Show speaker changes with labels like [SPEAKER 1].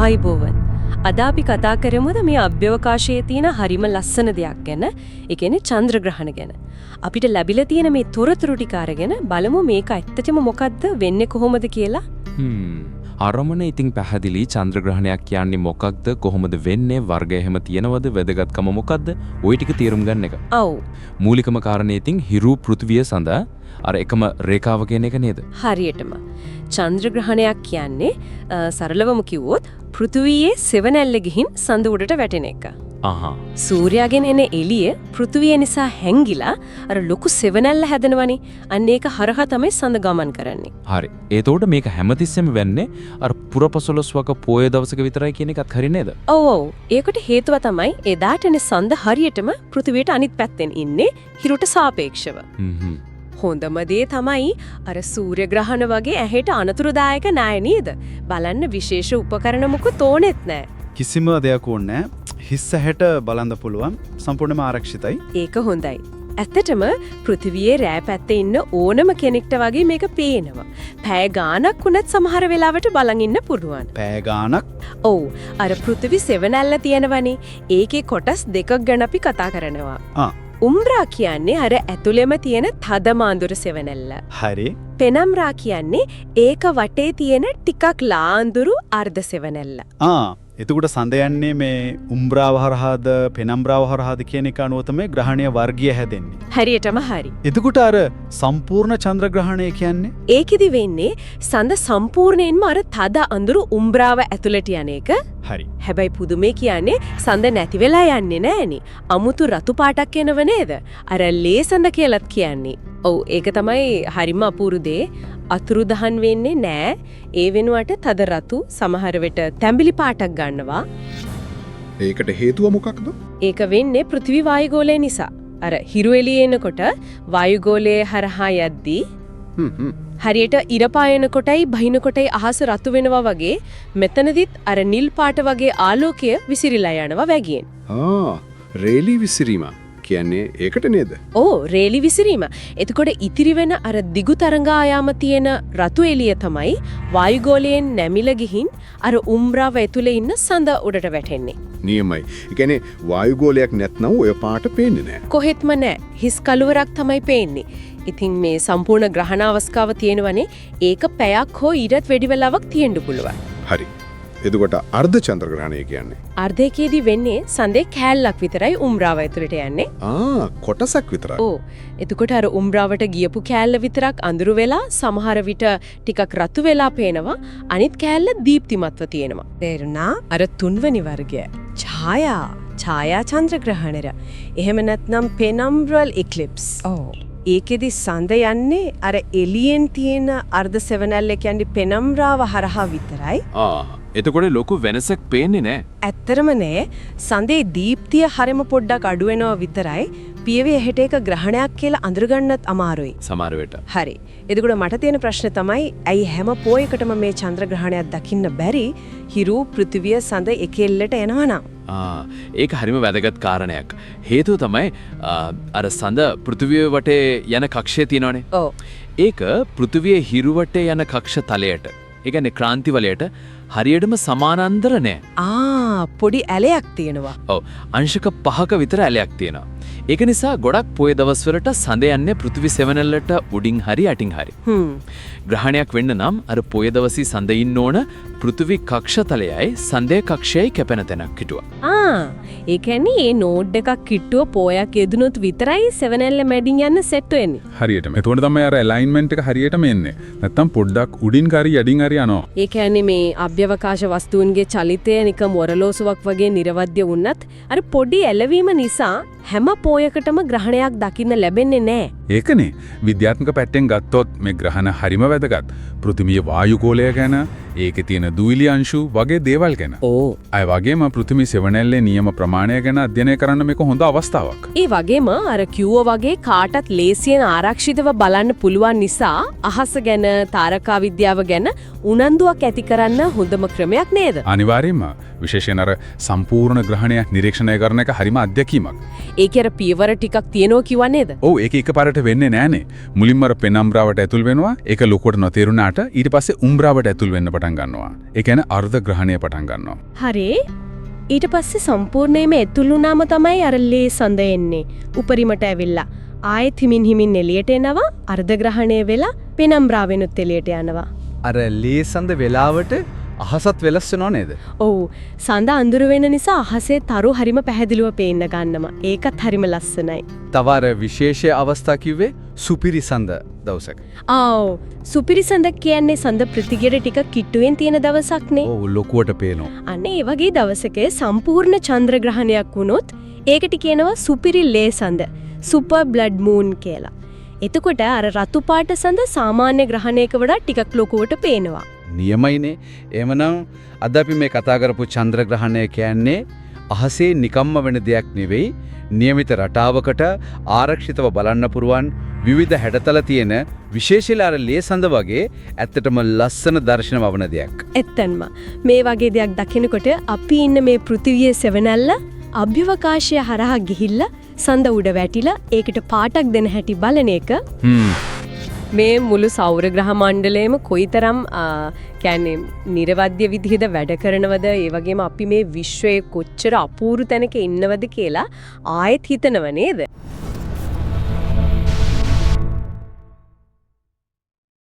[SPEAKER 1] ආයිබෝවන්. අද අපි කතා කරමුද මේ අභ්‍යවකාශයේ තියෙන හරිම ලස්සන දෙයක් ගැන. ඒ කියන්නේ චන්ද්‍රග්‍රහණ ගැන. අපිට ලැබිලා තියෙන මේ තොරතුරු ටික අරගෙන බලමු මේක ඇත්තටම මොකද්ද වෙන්නේ කොහොමද කියලා.
[SPEAKER 2] අරමුණ ඉතින් පැහැදිලි. චන්ද්‍රග්‍රහණයක් කියන්නේ මොකක්ද, කොහොමද වෙන්නේ, වර්ගය එහෙම තියෙනවද, වැදගත්කම මොකක්ද, ওই ටික තේරුම් ගන්න එක.
[SPEAKER 1] ඔව්.
[SPEAKER 2] මූලිකම කාරණේ ඉතින් හිරු පෘථිවිය සඳ අර එකම රේඛාව කියන එක නේද?
[SPEAKER 1] හරියටම. චන්ද්‍රග්‍රහණයක් කියන්නේ සරලවම කිව්වොත් පෘථිවියේ සෙවණැල්ල ගිහින් සඳ උඩට වැටෙන එක. සූර්යාගෙන් එන එළිය පෘථිවිය නිසා හැංගිලා අර ලොකු සෙවණැල්ල හැදෙනවනේ. අන්න ඒක හරහා තමයි සඳ ගමන් කරන්නේ.
[SPEAKER 2] හරි. ඒතකොට මේක හැමතිස්සෙම වෙන්නේ අර පුරපසළොස්වක පොය දවසක විතරයි කියන එකත් හරි නේද?
[SPEAKER 1] ඔව් ඔව්. ඒකට හේතුව තමයි එදාටනේ සඳ හරියටම පෘථිවියට අනිත් පැත්තෙන් ඉන්නේ හිරුට සාපේක්ෂව. හොඳම දේ තමයි අර සූර්යග්‍රහණ වගේ ඇහෙට අනතුරුදායක නෑ නේද? බලන්න විශේෂ උපකරණ මොකුත් ඕනෙත් නෑ.
[SPEAKER 3] කිසිම දෙයක් ඕනේ නෑ. හිස් ඇහැට බලන්න පුළුවන්. සම්පූර්ණයෙන්ම ආරක්ෂිතයි.
[SPEAKER 1] ඒක හොඳයි. ඇත්තටම පෘථිවියේ රෑ පැත්තේ ඉන්න ඕනම කෙනෙක්ට වගේ මේක පේනවා. පැය ගාණක් වුණත් සමහර වෙලාවට බලන් ඉන්න පුළුවන්.
[SPEAKER 3] පැය ගාණක්?
[SPEAKER 1] ඔව්. අර පෘථිවි සෙවණැල්ල තියෙනවනේ. ඒකේ කොටස් දෙකක් ගැන අපි කතා කරනවා. උම්බ්‍රා කියන්නේ අර ඇතුළෙම තියෙන තද මාඳුර සෙවණැල්ල.
[SPEAKER 3] හරි.
[SPEAKER 1] පෙනම්රා කියන්නේ ඒක වටේ තියෙන ටිකක් ලාඳුරු අර්ධ සෙවණැල්ල.
[SPEAKER 3] එතකොට සඳ යන්නේ මේ උම්බ්‍රාව හරහාද පෙනම්බ්‍රාව හරහාද කියන එක අනුව තමයි ග්‍රහණීය වර්ගය හැදෙන්නේ.
[SPEAKER 1] හරියටම හරි.
[SPEAKER 3] එතකොට අර සම්පූර්ණ චන්ද්‍රග්‍රහණය කියන්නේ
[SPEAKER 1] ඒකෙදි වෙන්නේ සඳ සම්පූර්ණයෙන්ම අර තද අඳුරු උම්බ්‍රාව ඇතුළට යන එක.
[SPEAKER 3] හරි.
[SPEAKER 1] හැබැයි පුදුමේ කියන්නේ සඳ නැති වෙලා යන්නේ නෑනේ. අමුතු රතු පාටක් එනව නේද? අර ලේසඳ කියලාත් කියන්නේ. ඔව් ඒක තමයි හරිම අපූර්ව දේ. අතුරුදහන් වෙන්නේ නෑ. ඒ වෙනුවට තද රතු සමහර වෙට තැඹිලි පාටක් ගන්නවා.
[SPEAKER 4] ඒකට හේතුව මොකක්ද?
[SPEAKER 1] ඒක වෙන්නේ පෘථිවි වායුගෝලය නිසා. අර හිරු එළිය එනකොට වායුගෝලයේ හරහා යද්දී හරියට ඉර පායන කොටයි බහින කොටයි අහස රතු වෙනවා වගේ මෙතනදිත් අර නිල් පාට වගේ ආලෝකය විසිරීලා යනවා වැගියෙන්.
[SPEAKER 4] රේලි විසිරීම කියන්නේ ඒකට නේද?
[SPEAKER 1] ඕ රේලි විසිරීම. එතකොට ඉතිරි වෙන අර දිගු තරංගායාම තියෙන රතු එළිය තමයි වායුගෝලයෙන් නැමිලා ගිහින් අර උම්බ්‍රාව ඇතුලේ ඉන්න සඳ උඩට වැටෙන්නේ.
[SPEAKER 4] නියමයි. ඒ කියන්නේ වායුගෝලයක් නැත්නම් ඔය පාට පේන්නේ නැහැ.
[SPEAKER 1] කොහෙත්ම නැහැ. හිස් කළුවරක් තමයි පේන්නේ. ඉතින් මේ සම්පූර්ණ ග්‍රහණ අවස්ථාව තියෙනවනේ ඒක පැයක් හෝ ඊටත් වැඩි වෙලාවක් තියෙන්න පුළුවන්.
[SPEAKER 4] හරි. එතකොට අර්ධ චන්ද්‍රග්‍රහණය කියන්නේ
[SPEAKER 1] අර්ධයකේදී වෙන්නේ සඳේ කෑල්ලක් විතරයි උම්බ්‍රාව ඇතුළට යන්නේ.
[SPEAKER 4] කොටසක් විතරයි.
[SPEAKER 1] ඔව්. එතකොට අර උම්බ්‍රාවට ගියපු කෑල්ල විතරක් අඳුරු වෙලා සමහර විට ටිකක් රතු වෙලා පේනවා. අනිත් කෑල්ල දීප්තිමත්ව තියෙනවා. තේරුණා? අර තුන්වෙනි වර්ගය. ඡායා චන්ද්‍රග්‍රහණය. එහෙම නැත්නම් penumbral eclipse. ඒකෙදි සඳ යන්නේ අර එළියෙන් තියෙන අර්ධ සෙවණැල්ල කියන්නේ පෙනම්රාව හරහා විතරයි.
[SPEAKER 2] එතකොට ලොකු වෙනසක් පේන්නේ නැහැ.
[SPEAKER 1] ඇත්තරම නෑ. සඳේ දීප්තිය හරිම පොඩ්ඩක් අඩු වෙනවා විතරයි. පියවි එහෙට එක ග්‍රහණයක් කියලා අඳුරගන්නත් අමාරුයි.
[SPEAKER 2] සමහර වෙට.
[SPEAKER 1] හරි. එතකොට මට තියෙන ප්‍රශ්නේ තමයි ඇයි හැම පොයකටම මේ චන්ද්‍රග්‍රහණයක් දකින්න බැරි? හිරු පෘථිවිය සඳ එකෙල්ලට එනවනම්.
[SPEAKER 2] ඒක හරිම වැදගත් කාරණයක්. හේතුව තමයි අර සඳ පෘථිවිය වටේ යන කක්ෂය තියෙනවනේ.
[SPEAKER 1] ඔව්.
[SPEAKER 2] ඒක පෘථිවියේ හිරු වටේ යන කක්ෂ තලයට, ඒ කියන්නේ ක්‍රාන්ති වලයට හරියටම සමානාන්තර නෑ.
[SPEAKER 1] පොඩි ඇලයක් තියෙනවා.
[SPEAKER 2] ඔව්. අංශක 5ක විතර ඇලයක් තියෙනවා. ඒක නිසා ගොඩක් පොය දවස්වලට සඳ යන්නේ පෘථිවි සෙවණැල්ලට උඩින් හරි යටින් හරි. ග්‍රහණයක් වෙන්න නම් අර පොය දවසේ සඳ ඉන්න ඕන පෘථිවි කක්ෂතලයයි සඳේ කක්ෂයයි කැපෙන තැනක් හිටුවා.
[SPEAKER 1] ඒ කියන්නේ මේ නෝඩ් එකක් කිට්ටුව පොයක් යෙදුනොත් විතරයි සෙවණැල්ල මැදින් යන්න සෙට් වෙන්නේ.
[SPEAKER 5] හරියටම. එතකොට තමයි අර ඇලයින්මන්ට් එක හරියටම එන්නේ. නැත්තම් පොඩ්ඩක් උඩින් හරි යටින් හරි යනවා.
[SPEAKER 1] ඒ කියන්නේ මේ අභ්‍යවකාශ වස්තුන්ගේ චලිතය නිකම් ඔරලෝසුවක් වගේ නිර්වද්‍ය වුණත් අර පොඩි ඇලවීම නිසා හැම පොයකටම ග්‍රහණයක් දකින්න ලැබෙන්නේ නැහැ.
[SPEAKER 5] ඒකනේ විද්‍යාත්මක පැත්තෙන් ගත්තොත් මේ ග්‍රහණ හරිම වැදගත්. පෘථිවියේ වායුගෝලය ගැන, ඒකේ තියෙන දූවිලි අංශු වගේ දේවල් ගැන. අය වගේම පෘථිවි සෙවණැල්ලේ නියම ප්‍රමාණය ගැන අධ්‍යයනය කරන්න මේක හොඳ අවස්ථාවක්.
[SPEAKER 1] ඒ වගේම අර කිව්වා වගේ කාටත් ලේසියෙන් ආරක්ෂිතව බලන්න පුළුවන් නිසා අහස ගැන, තාරකා විද්‍යාව ගැන උනන්දුවක් ඇති කරන්න හොඳම ක්‍රමයක් නේද?
[SPEAKER 5] අනිවාර්යයෙන්ම. විශේෂයෙන් අර සම්පූර්ණ ග්‍රහණයක් නිරීක්ෂණය කරන එක හරිම අත්දැකීමක්.
[SPEAKER 1] ඒකේ අර පියවර ටිකක් තියෙනවා කිව්වා නේද?
[SPEAKER 5] ඔව් ඒක එකපාරට වෙන්නේ නෑනේ. මුලින්ම අර පෙනම්බ්‍රාවට ඇතුල් වෙනවා. ඒක ලොකුවට නොතේරුණාට ඊට පස්සේ උම්බ්‍රාවට ඇතුල් වෙන්න පටන් ගන්නවා. ඒ කියන්නේ අර්ධ ග්‍රහණය පටන් ගන්නවා.
[SPEAKER 1] හරි. ඊට පස්සේ සම්පූර්ණයෙන්ම ඇතුළුනාම තමයි අර ලේ සඳ එන්නේ. උපරිමට ඇවිල්ලා ආයෙත් හිමින් එළියට එනවා. අර්ධ ග්‍රහණය වෙලා පෙනම්බ්‍රා වෙනුත් එළියට යනවා.
[SPEAKER 6] අර ලේ සඳ වෙලාවට අහසත් වෙලස් වෙනව නේද?
[SPEAKER 1] ඔව්. සඳ අඳුර වෙන නිසා අහසේ තරු හරිම පැහැදිලිව පේන්න ගන්නවා. ඒකත් හරිම ලස්සනයි.
[SPEAKER 6] තව අර විශේෂ අවස්ථා කිව්වේ සුපිරි සඳ දවසක.
[SPEAKER 1] ආව්. සුපිරි සඳ කියන්නේ සඳ ප්‍රතිගිර ටික කිට්ටුවෙන් තියෙන දවසක්නේ.
[SPEAKER 6] ඔව් ලොකුවට පේනවා.
[SPEAKER 1] අනේ ඒ වගේ දවසක සම්පූර්ණ චන්ද්‍රග්‍රහණයක් වුණොත් ඒකට කියනවා සුපිරි ලේ සඳ. සුපර් බ්ලඩ් මූන් කියලා. එතකොට අර රතු පාට සඳ සාමාන්‍ය ග්‍රහණයක වඩා ටිකක් ලොකුවට පේනවා.
[SPEAKER 6] නියමයිනේ. එහෙමනම් අද අපි මේ කතා කරපු චන්ද්‍රග්‍රහණය කියන්නේ අහසේ නිකම්ම වෙන දෙයක් නෙවෙයි. નિયમિત රටාවකට ආරක්ෂිතව බලන්න පුරුවන් විවිධ හැඩතල තියෙන විශේෂීලාර ලේ සඳ වගේ ඇත්තටම ලස්සන දර්ශන වවන දෙයක්.
[SPEAKER 1] ඇත්තන්ම මේ වගේ දෙයක් දකිනකොට අපි ඉන්න මේ පෘථිවියේ සෙවණැල්ල අභ්‍යවකාශය හරහා ගිහිල්ලා සඳ උඩ වැටිලා ඒකට පාටක් දෙන හැටි බලන එක මේ මුළු සෞර ග්‍රහ මණ්ඩලයේම කොයිතරම් කියන්නේ නිර්වද්‍ය විදිහට වැඩ කරනවද ඒ වගේම අපි මේ විශ්වයේ කොච්චර අපූර්ව තැනක ඉන්නවද කියලා ආයෙත් හිතනව නේද?